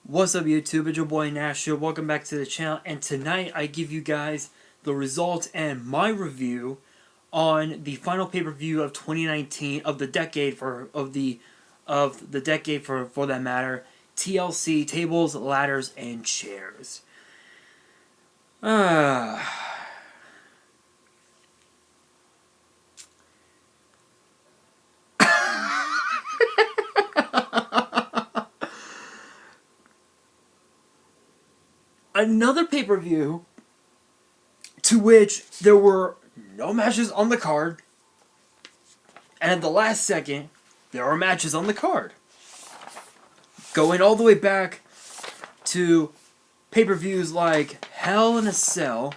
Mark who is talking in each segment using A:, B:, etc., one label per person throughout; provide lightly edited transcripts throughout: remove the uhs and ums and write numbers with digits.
A: What's up YouTube, it's your boy Nash here. Welcome back to the channel, and tonight I give you guys the results and my review on the final pay-per-view of 2019 of the decade for that matter, TLC, Tables, Ladders, and Chairs. Another pay-per-view to which there were no matches on the card, and at the last second, there are matches on the card. Going all the way back to pay-per-views like Hell in a Cell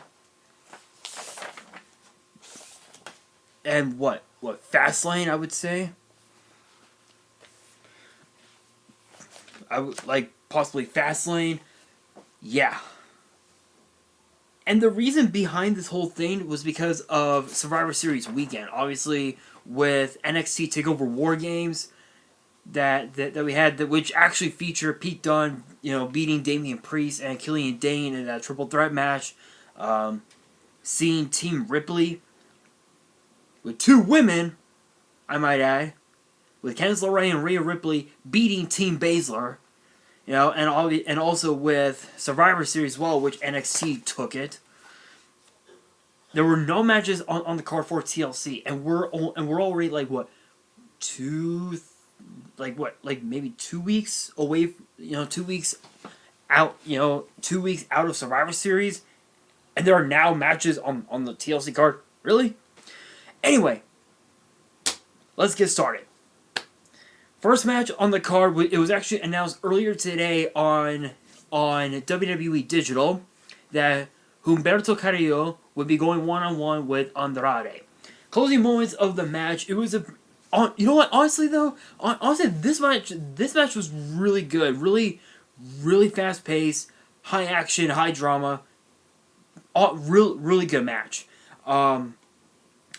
A: and what Fastlane, I would say. I would like possibly Fastlane. Yeah. And the reason behind this whole thing was because of Survivor Series weekend. Obviously, with NXT TakeOver War Games that we had, which actually featured Pete Dunne, beating Damian Priest and Killian Dane in a triple threat match. Seeing Team Ripley with two women, I might add, with Candice LeRae and Rhea Ripley beating Team Baszler. And also with Survivor Series as well, which NXT took it. There were no matches on the card for TLC, and we're already maybe 2 weeks away. 2 weeks out. 2 weeks out of Survivor Series, and there are now matches on the TLC card. Really? Anyway, let's get started. First match on the card, it was actually announced earlier today on WWE Digital that Humberto Carrillo would be going one-on-one with Andrade. Closing moments of the match, it was honestly this match was really good, really fast paced, high action, high drama, really good match.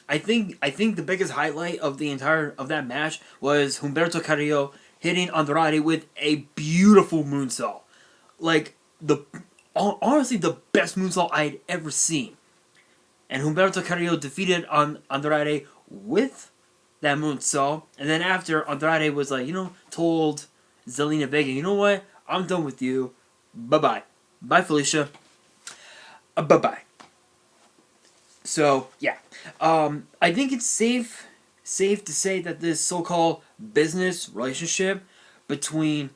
A: I think the biggest highlight of that match was Humberto Carrillo hitting Andrade with a beautiful moonsault. Honestly, the best moonsault I had ever seen. And Humberto Carrillo defeated Andrade with that moonsault. And then after, Andrade was told Zelina Vega, you know what? I'm done with you. Bye-bye. Bye, Felicia. Bye-bye. So, yeah. I think it's safe to say that this so-called business relationship between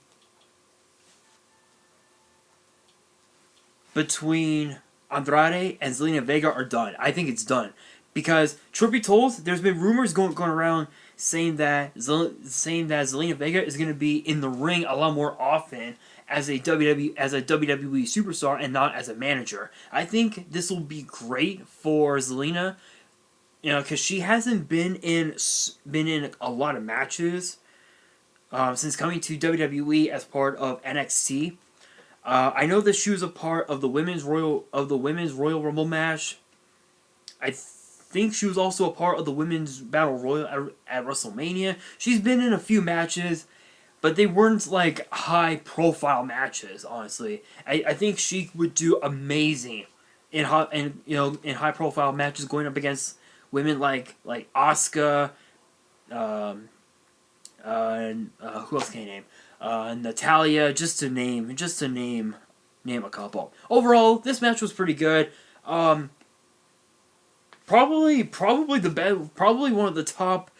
A: Andrade and Zelina Vega are done. I think it's done. Because, truth be told, there's been rumors going around saying that Zelina Vega is going to be in the ring a lot more often as a WWE superstar and not as a manager. I think this will be great for Zelina, because she hasn't been in a lot of matches since coming to WWE as part of NXT. I know that she was a part of the women's Royal Rumble match. I think she was also a part of the women's Battle Royal at WrestleMania. She's been in a few matches, but they weren't high profile matches. Honestly, I think she would do amazing in high profile matches going up against women like Asuka, and who else can I name? Natalia, just to name a couple. Overall, this match was pretty good. Probably the best. Probably one of the top.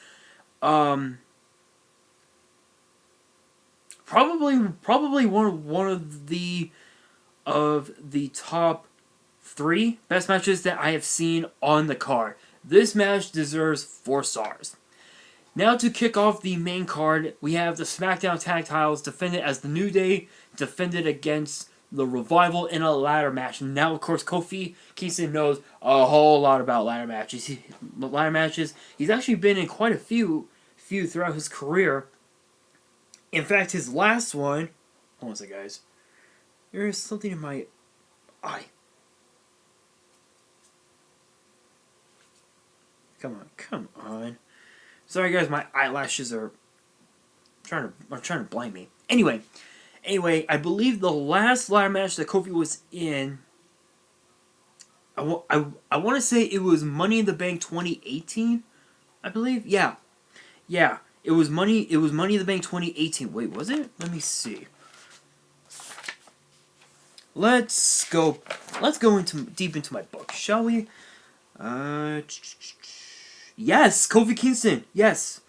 A: Probably one of the top 3 best matches that I have seen on the card. This match deserves 4 stars. Now to kick off the main card, we have the SmackDown Tag Titles defended as the New Day defended against the Revival in a ladder match. Now, of course, Kofi Kingston knows a whole lot about ladder matches. He's actually been in quite a few throughout his career. In fact, his last one... Hold on a second, guys. There is something in my eye. Come on. Sorry, guys, my eyelashes are trying to blind me. Anyway, Anyway, I believe the last ladder match that Kofi was in, I want to say it was Money in the Bank 2018, I believe. Yeah. Yeah. It was Money in the Bank 2018. Wait, was it? Let me see. Let's go into deep into my book, shall we? Yes, Kofi Kingston. Yes.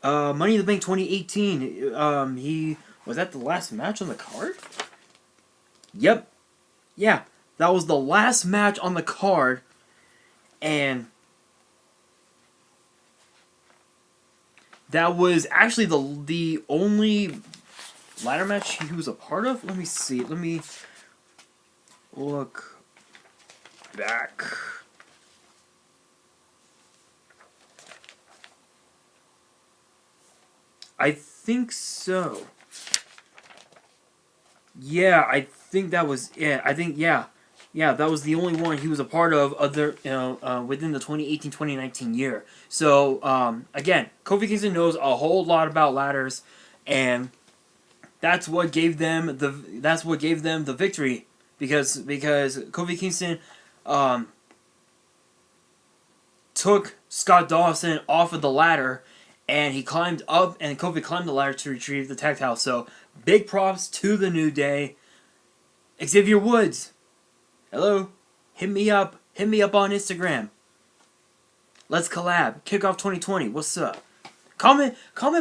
A: Money in the Bank 2018. He was that the last match on the card? Yep. Yeah. That was the last match on the card, and that was actually the only ladder match he was a part of. Let me see. Let me look back. I think so. Yeah, I think that was it. I think yeah, that was the only one he was a part of other within the 2018-2019 year. So again, Kofi Kingston knows a whole lot about ladders, and that's what gave them the victory because Kofi Kingston took Scott Dawson off of the ladder, and he climbed up, and Kofi climbed the ladder to retrieve the tag title. So big props to the New Day. Xavier Woods, hello, hit me up on Instagram. Let's collab. Kickoff 2020. What's up? Comment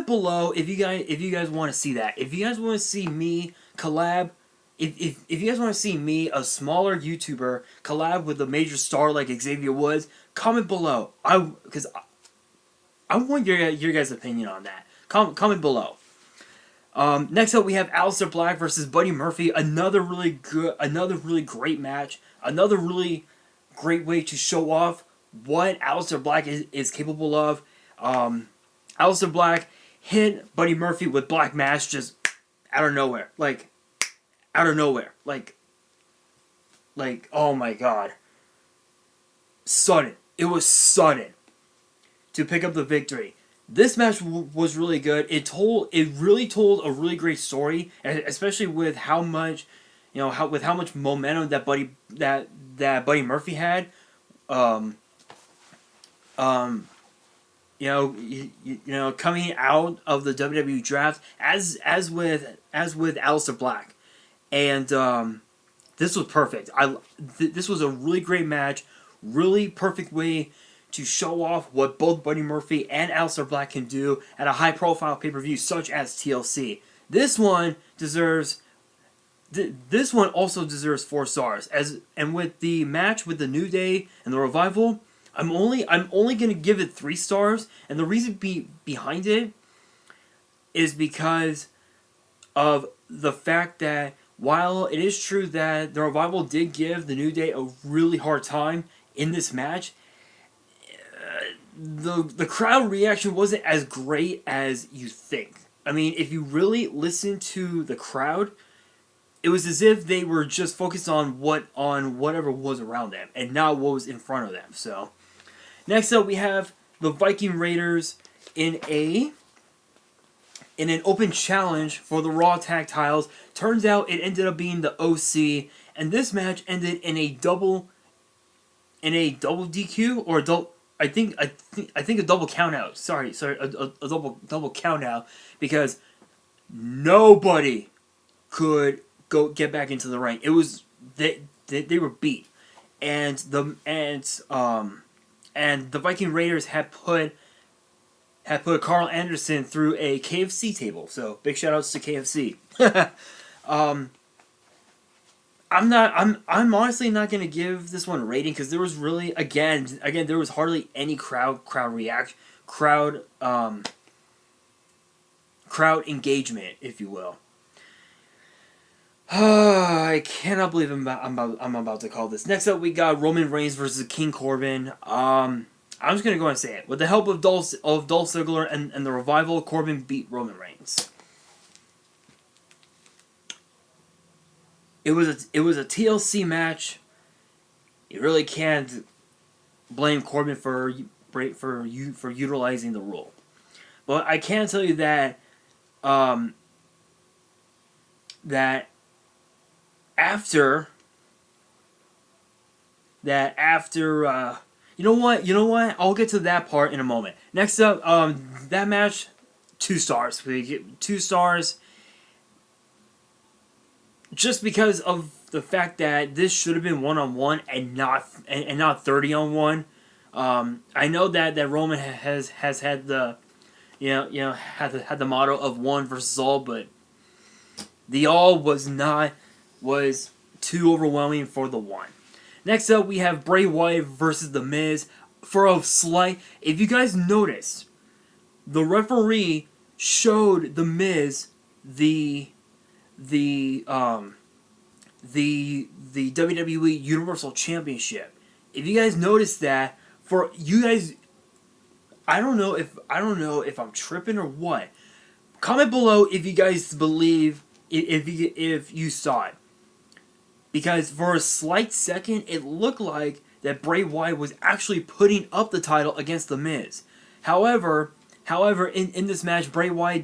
A: below if you guys want to see that. If you guys want to see me collab, if you guys want to see me, a smaller YouTuber, collab with a major star like Xavier Woods, comment below. I want your guys' opinion on that. Comment below. Next up, we have Aleister Black versus Buddy Murphy. Another really great match. Another really great way to show off what Aleister Black is capable of. Aleister Black hit Buddy Murphy with Black Mass just out of nowhere. Like, oh my god. Sudden. It was sudden to pick up the victory. This match was really good. It really told a really great story, especially with how much, how much momentum that Buddy Murphy had. Coming out of the WWE draft as with Aleister Black, and this was perfect. This was a really great match, really perfect way to show off what both Buddy Murphy and Aleister Black can do at a high-profile pay-per-view such as TLC. This one also deserves 4 stars. And with the match with the New Day and the Revival, I'm only gonna give it 3 stars, and the reason behind it is because of the fact that while it is true that the Revival did give the New Day a really hard time in this match, the crowd reaction wasn't as great as you think. I mean, if you really listen to the crowd, it was as if they were just focused on whatever was around them and not what was in front of them. So, next up we have the Viking Raiders in an open challenge for the Raw Tag Titles. Turns out it ended up being the OC, and this match ended in a double DQ or a double. I think a double count out. Sorry, a double count out because nobody could get back into the ring. It was they were beat, and the Viking Raiders had put Carl Anderson through a KFC table. So big shout outs to KFC. I'm honestly not gonna give this one a rating because there was really again there was hardly any crowd engagement, if you will. I cannot believe I'm about to call this. Next up, we got Roman Reigns versus King Corbin. I'm just gonna go and say it. With the help of Dolph Ziggler and the Revival, Corbin beat Roman Reigns. It was a TLC match. You really can't blame Corbin for utilizing the rule, but I can tell you that that after you know what, I'll get to that part in a moment. Next up, that match, 2 stars. We get 2 stars just because of the fact that this should have been 1-on-1 and not 30-on-1. I know that Roman has had the had the motto of one versus all, but the all was too overwhelming for the one. Next up, we have Bray Wyatt versus The Miz for a slight. If you guys noticed, the referee showed The Miz the WWE Universal Championship. If you guys noticed that, for you guys, I don't know if I'm tripping or what. Comment below if you guys believe if you saw it. Because for a slight second, it looked like that Bray Wyatt was actually putting up the title against The Miz. However, in this match, Bray Wyatt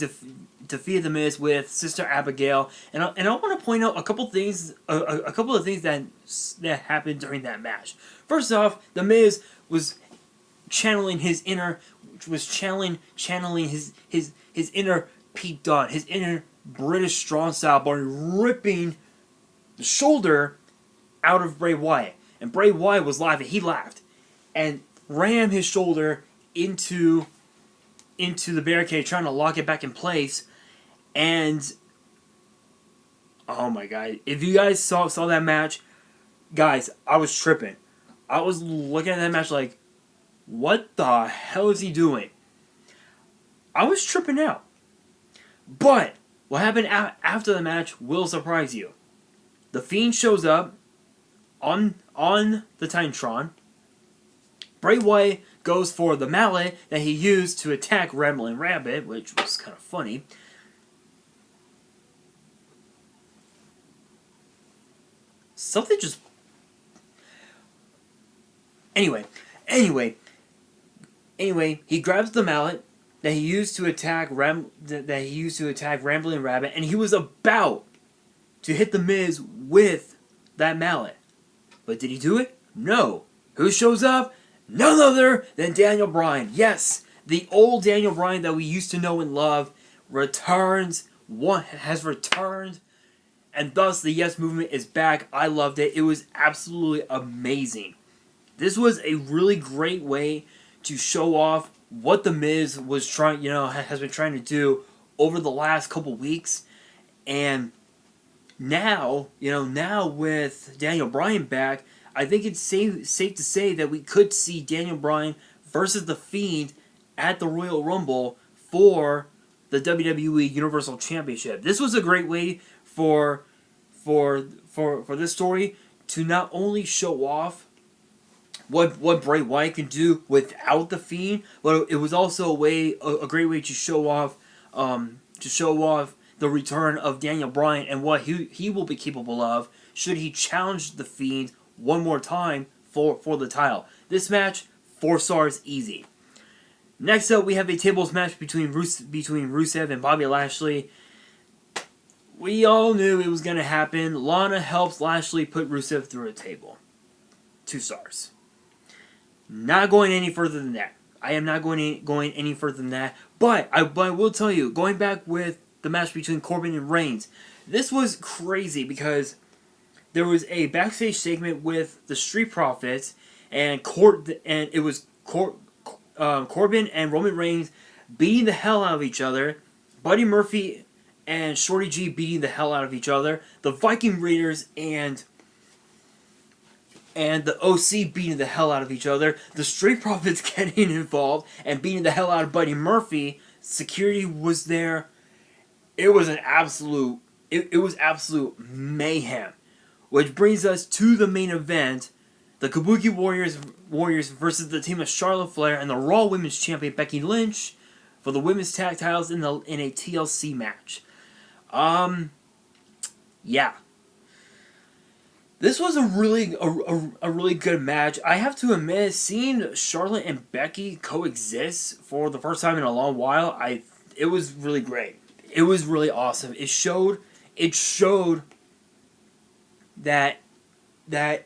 A: defeated The Miz with Sister Abigail, and I want to point out a couple of things that happened during that match. First off, The Miz was channeling his inner Pete Dunne, his inner British strong style, by ripping the shoulder out of Bray Wyatt. And Bray Wyatt was laughing. He laughed and rammed his shoulder into the barricade, trying to lock it back in place. And oh my god, if you guys saw that match, guys, I was tripping. I was looking at that match like, what the hell is he doing? I was tripping out. But what happened after the match will surprise you. The Fiend shows up on the Titantron. Bray Wyatt goes for the mallet that he used to attack Rambling Rabbit, which was kind of funny. Something just... Anyway, he grabs the mallet that he used to attack Rambling Rabbit, and he was about to hit The Miz with that mallet. But did he do it? No. Who shows up? None other than Daniel Bryan. Yes, the old Daniel Bryan that we used to know and love has returned, and thus the Yes Movement is back. I loved it. It was absolutely amazing. This was a really great way to show off what The Miz has been trying to do over the last couple weeks, and now with Daniel Bryan back, I think it's safe to say that we could see Daniel Bryan versus The Fiend at the Royal Rumble for the WWE Universal Championship. This was a great way for this story to not only show off what Bray Wyatt can do without The Fiend, but it was also a great way to show off the return of Daniel Bryan and what he will be capable of should he challenge The Fiend one more time for the title. This match, 4 stars easy. Next up, we have a tables match between Rusev and Bobby Lashley. We all knew it was going to happen. Lana helps Lashley put Rusev through a table. 2 stars. Not going any further than that. I am not going any further than that. But I will tell you, going back with the match between Corbin and Reigns, this was crazy because there was a backstage segment with the Street Profits, and it was Corbin and Roman Reigns beating the hell out of each other, Buddy Murphy and Shorty G beating the hell out of each other, the Viking Raiders and the OC beating the hell out of each other, the Street Profits getting involved and beating the hell out of Buddy Murphy. Security was there. It was an absolute mayhem. Which brings us to the main event, the Kabuki Warriors versus the team of Charlotte Flair and the Raw Women's Champion Becky Lynch for the women's tag titles in a TLC match. Yeah. This was a really good match. I have to admit, seeing Charlotte and Becky coexist for the first time in a long while, it was really great. It was really awesome. It showed it showed that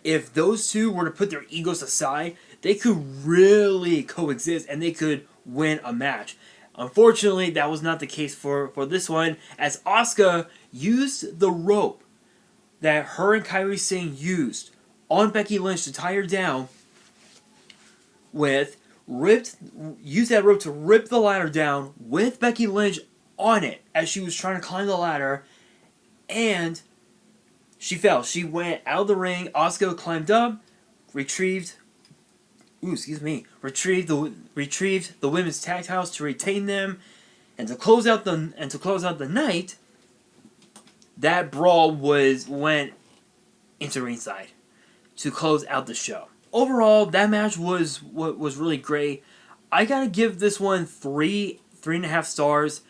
A: if those two were to put their egos aside, they could really coexist and they could win a match. Unfortunately, that was not the case for this one, as Asuka used the rope that her and Kairi Sane used on Becky Lynch to tie her down with, used that rope to rip the ladder down with Becky Lynch on it as she was trying to climb the ladder, and she fell. She went out of the ring. Asuka climbed up, retrieved the women's tag titles to retain them, and to close out the night. That brawl went into ringside to close out the show. Overall, that match was really great. I gotta give this one 3.5 stars.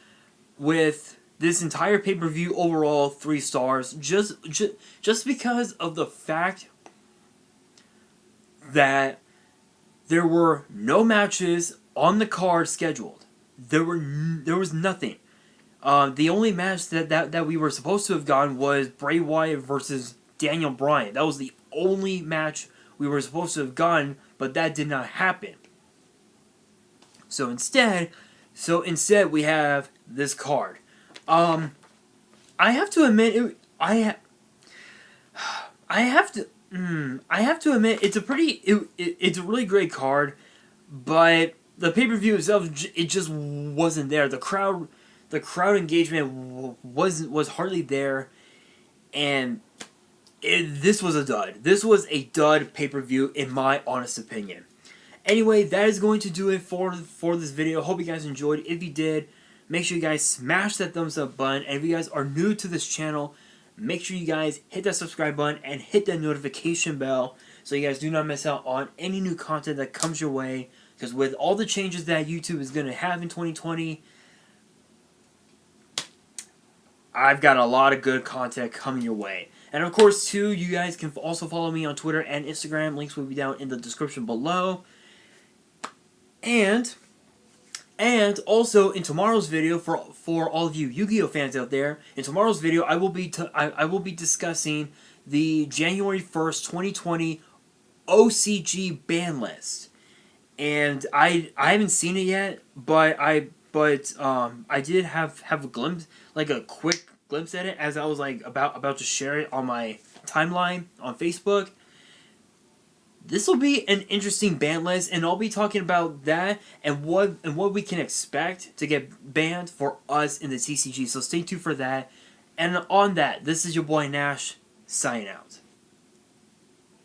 A: With this entire pay-per-view overall 3 stars, just because of the fact that there were no matches on the card scheduled. There was nothing. The only match that we were supposed to have gotten was Bray Wyatt versus Daniel Bryan. That was the only match we were supposed to have gotten, but that did not happen. So instead we have this card. I have to admit, I have to admit, it's a really great card, but the pay-per-view itself, it just wasn't there. The crowd engagement was hardly there, and this was a dud. This was a dud pay-per-view in my honest opinion. Anyway, that is going to do it for this video. Hope you guys enjoyed. If you did, make sure you guys smash that thumbs up button. And if you guys are new to this channel, make sure you guys hit that subscribe button and hit that notification bell so you guys do not miss out on any new content that comes your way. Because with all the changes that YouTube is going to have in 2020, I've got a lot of good content coming your way. And of course, too, you guys can also follow me on Twitter and Instagram. Links will be down in the description below. And also in tomorrow's video, for all of you Yu-Gi-Oh fans out there, in tomorrow's video I will be discussing the January 1st, 2020 OCG ban list. And I haven't seen it yet, but I did have a glimpse, like a quick glimpse at it as I was like about to share it on my timeline on Facebook. This will be an interesting ban list, and I'll be talking about that and what we can expect to get banned for us in the TCG. So stay tuned for that. And on that, this is your boy Nash, signing out.